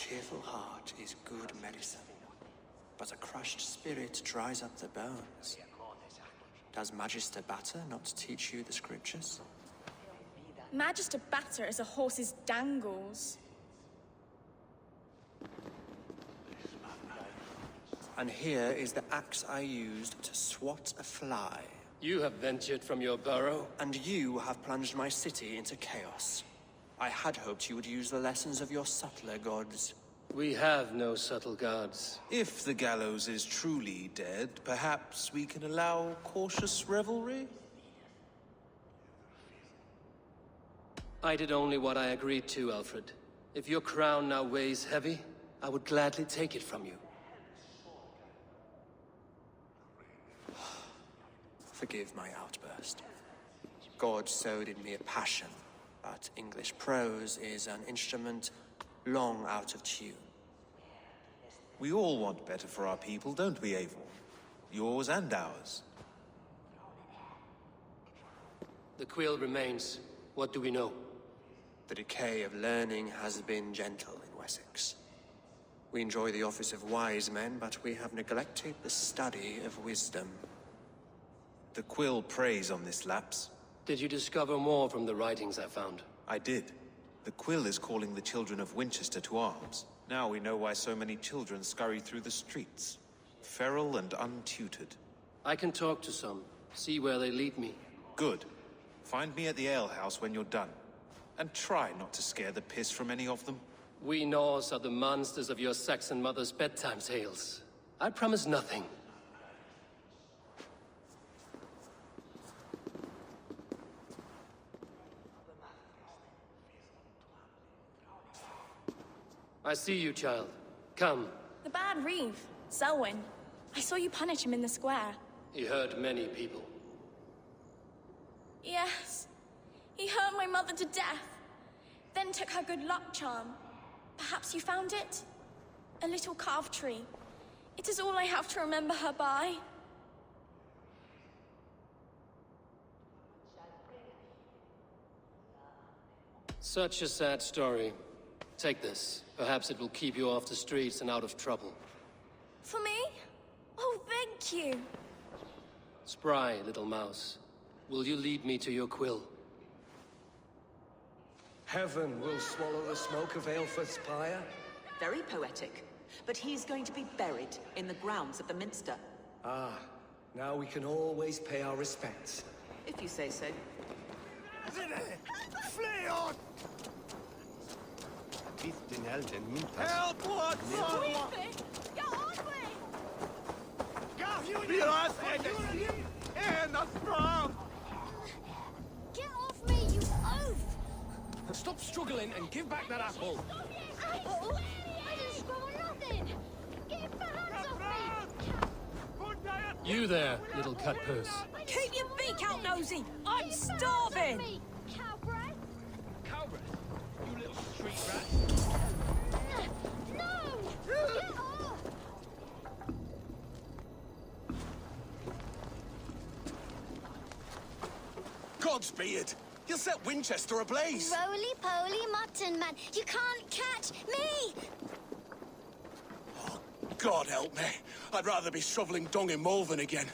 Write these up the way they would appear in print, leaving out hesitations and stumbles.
cheerful heart is good medicine, but a crushed spirit dries up the bones. Does Magister Batter not teach you the scriptures? Magister Batter is a horse's dangles. And here is the axe I used to swat a fly. You have ventured from your burrow. And you have plunged my city into chaos. I had hoped you would use the lessons of your subtler gods. We have no subtle gods. If the gallows is truly dead, perhaps we can allow cautious revelry? I did only what I agreed to, Alfred. If your crown now weighs heavy, I would gladly take it from you. Forgive my outburst. God sowed in me a passion, but English prose is an instrument long out of tune. We all want better for our people, don't we, Eivor? Yours and ours. The quill remains. What do we know? The decay of learning has been gentle in Wessex. We enjoy the office of wise men, but we have neglected the study of wisdom. The quill preys on this lapse. Did you discover more from the writings I found? I did. The quill is calling the children of Wincestre to arms. Now we know why so many children scurry through the streets. Feral and untutored. I can talk to some, see where they lead me. Good. Find me at the alehouse when you're done. And try not to scare the piss from any of them. We Norse are the monsters of your Saxon mother's bedtime tales. I promise nothing. I see you, child. Come. The bad reeve, Selwyn. I saw you punish him in the square. He hurt many people. Yes. He hurt my mother to death. Then took her good luck charm. Perhaps you found it? A little carved tree. It is all I have to remember her by. Such a sad story. Take this. Perhaps it will keep you off the streets and out of trouble. For me? Oh, thank you. Spry, little mouse. Will you lead me to your quill? Heaven will swallow the smoke of Aelfred's pyre. Very poetic. But he's going to be buried in the grounds of the Minster. Ah, now we can always pay our respects. If you say so. Flee on! Help! What? Vi oss en av strong! Get off me, you oaf! Stop struggling and give back that apple. I didn't scroll nothing! Get your hands off me! You there, little cut purse. Keep your beak out, nosy! I'm starving! Cow breath? Cow breath? You little street rat. No! Get off! Godspeed! You'll set Winchester ablaze! Roly-poly mutton man, you can't catch me! Oh, God help me. I'd rather be shoveling dung in Malvern again.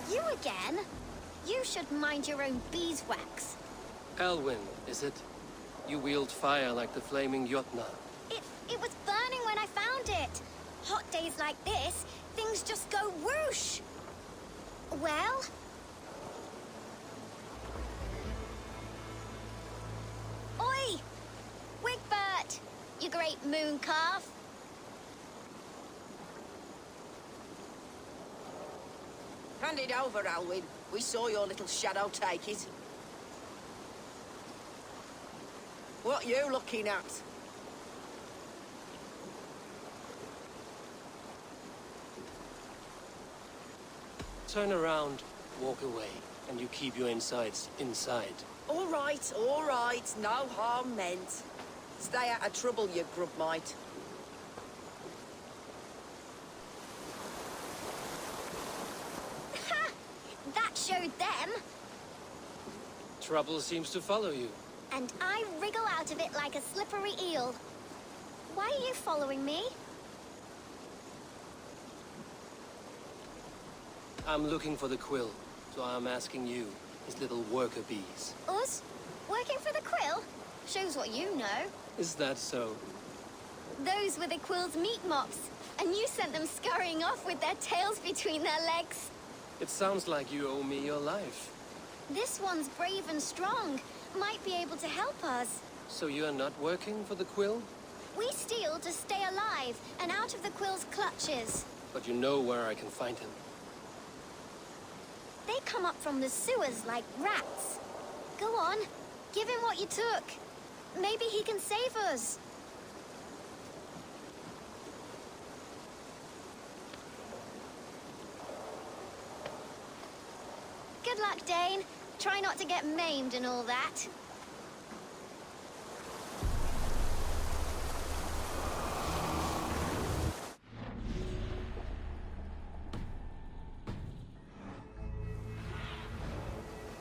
You again? You should mind your own beeswax. Elwyn, is it? You wield fire like the flaming Jotnar. It was burning when I found it. days like this, things just go whoosh. Well? Oi! Wigbert! You great moon calf. Hand it over, Alwyn. We saw your little shadow take it. What you looking at? Turn around, walk away, and you keep your insides inside. All right, no harm meant. Stay out of trouble, you grub mite. Ha! That showed them. Trouble seems to follow you. And I wriggle out of it like a slippery eel. Why are you following me? I'm looking for the quill, so I'm asking you, his little worker bees. Us? Working for the quill? Shows what you know. Is that so? Those were the quill's meat mops, and you sent them scurrying off with their tails between their legs. It sounds like you owe me your life. This one's brave and strong. Might be able to help us. So you're not working for the quill? We steal to stay alive and out of the quill's clutches. But you know where I can find him. They come up from the sewers like rats. Go on, give him what you took. Maybe he can save us. Good luck, Dane. Try not to get maimed and all that.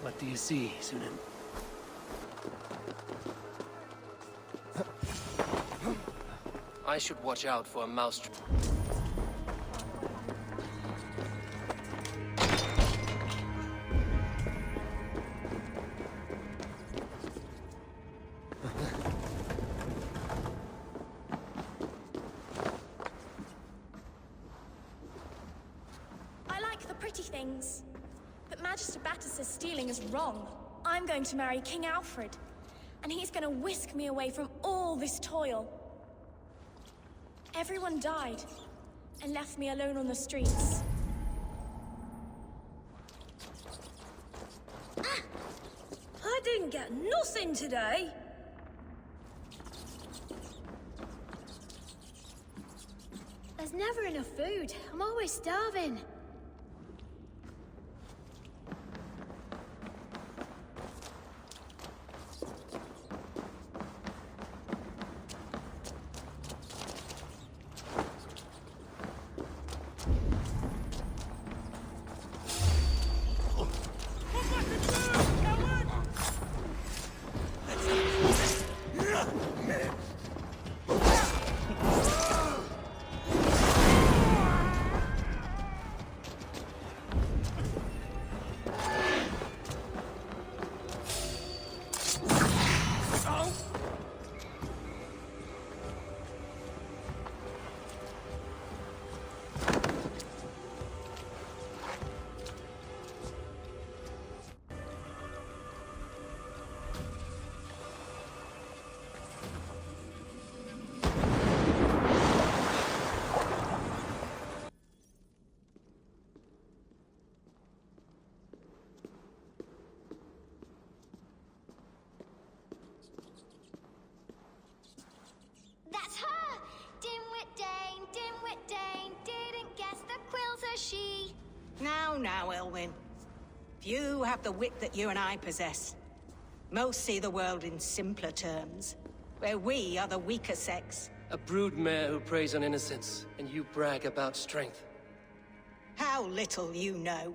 What do you see, Sunan? I should watch out for a mouse. I like the pretty things. But Magister Batter says stealing is wrong. I'm going to marry King Alfred, and he's going to whisk me away from all this toil. Everyone died, and left me alone on the streets. I didn't get nothing today. There's never enough food. I'm always starving. That's her! Dimwit Dane, didn't guess the quill's a she. Now, Elwyn. Few have the wit that you and I possess. Most see the world in simpler terms, where we are the weaker sex. A broodmare who preys on innocence, and you brag about strength. How little you know.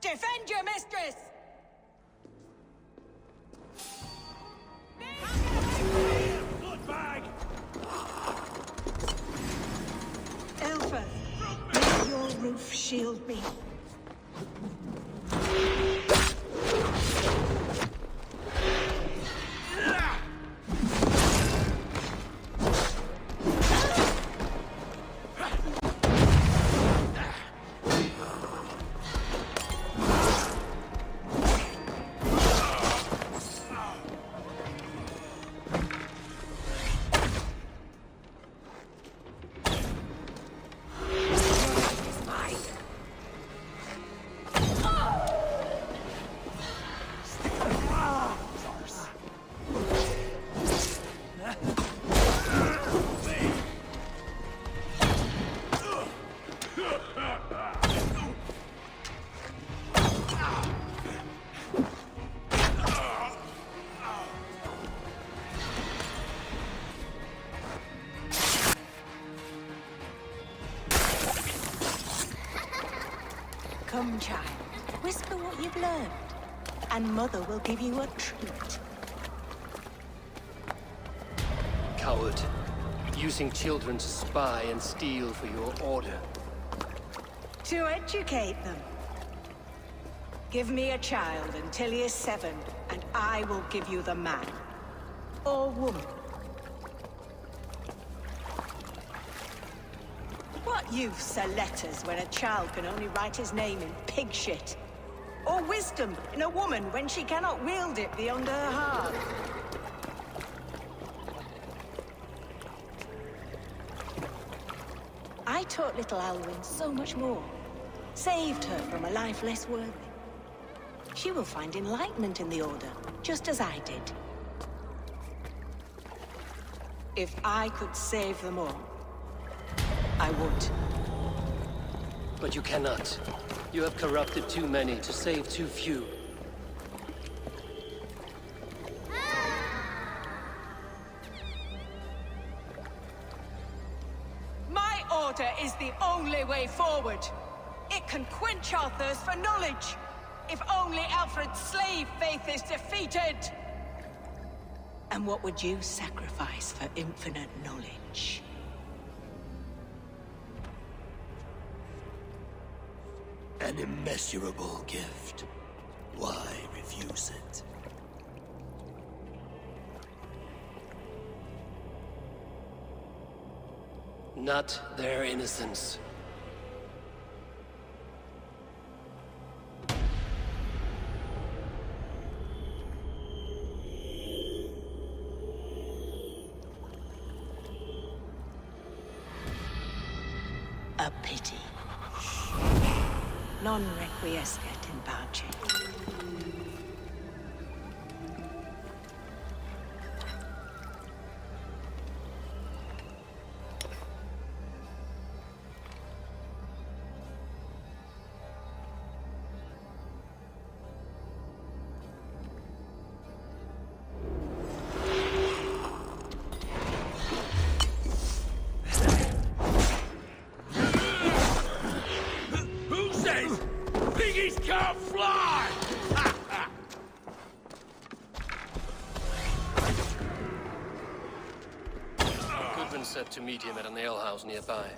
Defend your mistress! Elfa, may your roof shield me. Come, child. Whisper what you've learned, and Mother will give you a treat. Coward. Using children to spy and steal for your order. To educate them. Give me a child until he is 7, and I will give you the man. Or woman. What use are letters when a child can only write his name in pig shit? Or wisdom in a woman when she cannot wield it beyond her heart? I taught little Alwyn so much more. Saved her from a life less worthy. She will find enlightenment in the Order, just as I did. If I could save them all, I would. But you cannot. You have corrupted too many to save too few. My order is the only way forward. It can quench our thirst for knowledge. If only Alfred's slave faith is defeated. And what would you sacrifice for infinite knowledge? An immeasurable gift. Why refuse it? Not their innocence. A pity. Non requiescat in pace. Who says piggies can't fly? Goodman said to meet him at an alehouse nearby.